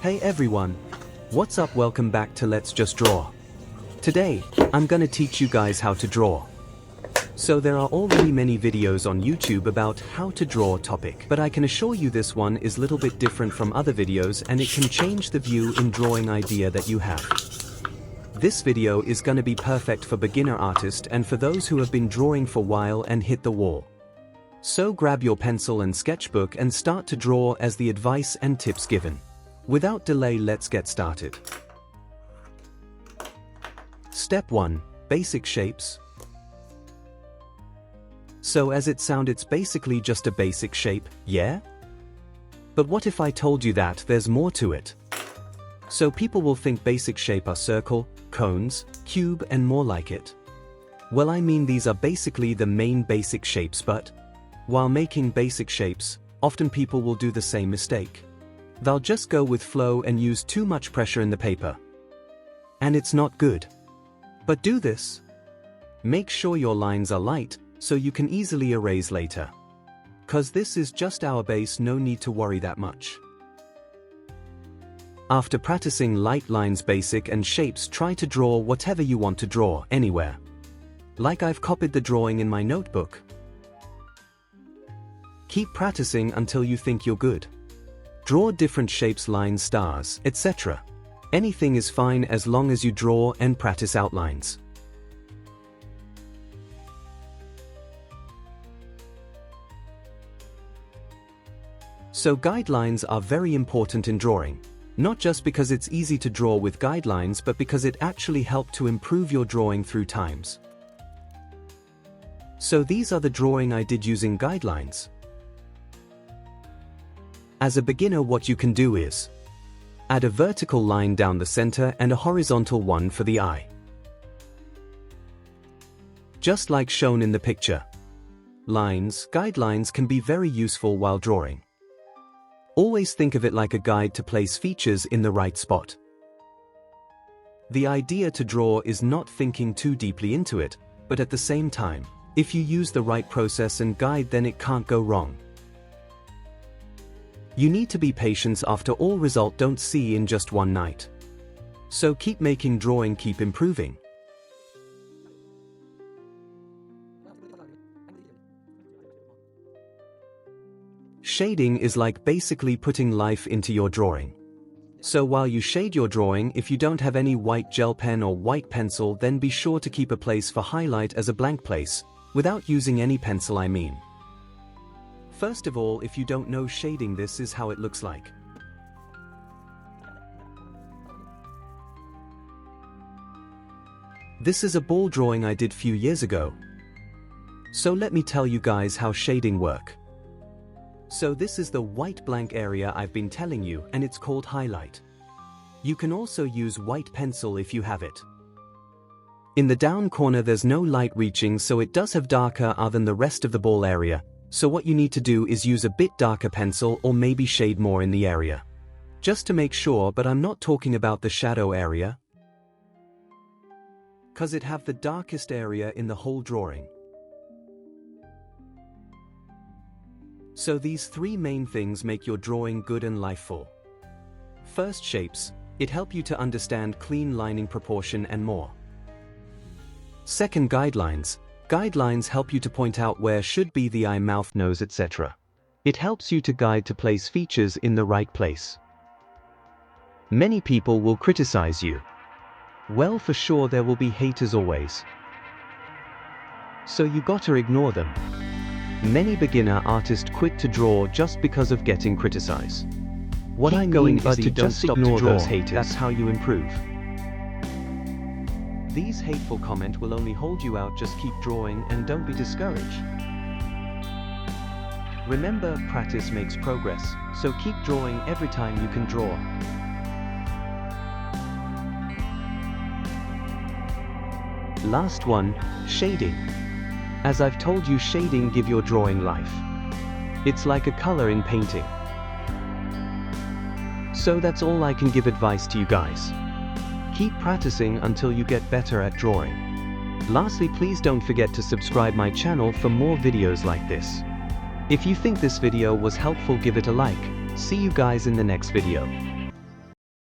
Hey everyone! What's up? Welcome back to Let's Just Draw. Today, I'm gonna teach you guys how to draw. So there are already many videos on YouTube about how to draw topic, but I can assure you this one is a little bit different from other videos and it can change the view in drawing idea that you have. This video is gonna be perfect for beginner artist and for those who have been drawing for a while and hit the wall. So grab your pencil and sketchbook and start to draw as the advice and tips given. Without delay, let's get started. Step 1. Basic shapes. So as it sounds, it's basically just a basic shape, yeah? But what if I told you that there's more to it? So people will think basic shape are circle, cones, cube and more like it. Well, I mean these are basically the main basic shapes, but while making basic shapes, often people will do the same mistake. They'll just go with flow and use too much pressure in the paper. And it's not good. But do this. Make sure your lines are light, so you can easily erase later. 'Cause this is just our base, no need to worry that much. After practicing light lines, basic and shapes, try to draw whatever you want to draw, anywhere. Like I've copied the drawing in my notebook. Keep practicing until you think you're good. Draw different shapes, lines, stars, etc. Anything is fine as long as you draw and practice outlines. So guidelines are very important in drawing. Not just because it's easy to draw with guidelines, but because it actually helps to improve your drawing through times. So these are the drawing I did using guidelines. As a beginner, what you can do is add a vertical line down the center and a horizontal one for the eye. Just like shown in the picture. Guidelines can be very useful while drawing. Always think of it like a guide to place features in the right spot. The idea to draw is not thinking too deeply into it, but at the same time, if you use the right process and guide, then it can't go wrong. You need to be patient. After all, result don't see in just one night. So keep making drawing, keep improving. Shading is like basically putting life into your drawing. So while you shade your drawing, if you don't have any white gel pen or white pencil, then be sure to keep a place for highlight as a blank place, without using any pencil, I mean. First of all, if you don't know shading, this is how it looks like. This is a ball drawing I did few years ago. So let me tell you guys how shading work. So this is the white blank area I've been telling you, and it's called highlight. You can also use white pencil if you have it. In the down corner there's no light reaching, so it does have darker than the rest of the ball area. So what you need to do is use a bit darker pencil or maybe shade more in the area. Just to make sure, but I'm not talking about the shadow area, 'cause it have the darkest area in the whole drawing. So these three main things make your drawing good and lifeful. First, shapes. It help you to understand clean lining, proportion and more. Second, guidelines. Guidelines help you to point out where should be the eye, mouth, nose, etc. It helps you to guide to place features in the right place. Many people will criticize you. Well, for sure there will be haters always. So you gotta ignore them. Many beginner artists quit to draw just because of getting criticized. What I mean is to just ignore those haters. That's how you improve. These hateful comments will only hold you out. Just keep drawing and don't be discouraged. Remember, practice makes progress, so keep drawing every time you can draw. Last one, shading. As I've told you, shading give your drawing life. It's like a color in painting. So that's all I can give advice to you guys. Keep practicing until you get better at drawing. Lastly, please don't forget to subscribe my channel for more videos like this. If you think this video was helpful, give it a like. See you guys in the next video.